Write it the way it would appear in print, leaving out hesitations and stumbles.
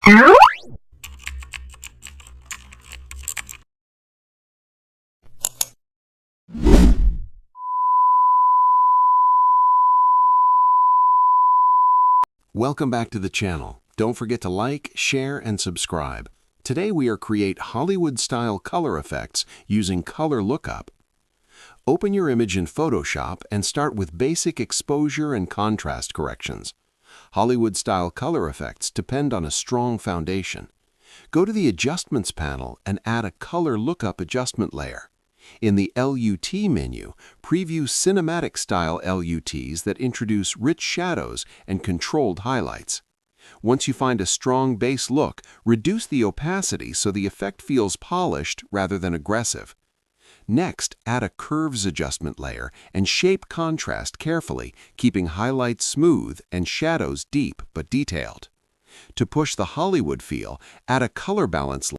Welcome back to the channel. Don't forget to like, share, and subscribe. Today we are create Hollywood-style color effects using color lookup. Open your image in Photoshop and start with basic exposure and contrast corrections. Hollywood-style color effects depend on a strong foundation. Go to the Adjustments panel and add a color lookup adjustment layer. In the LUT menu, preview cinematic-style LUTs that introduce rich shadows and controlled highlights. Once you find a strong base look, reduce the opacity so the effect feels polished rather than aggressive. Next, add a curves adjustment layer and shape contrast carefully, keeping highlights smooth and shadows deep but detailed. To push the Hollywood feel, add a color balance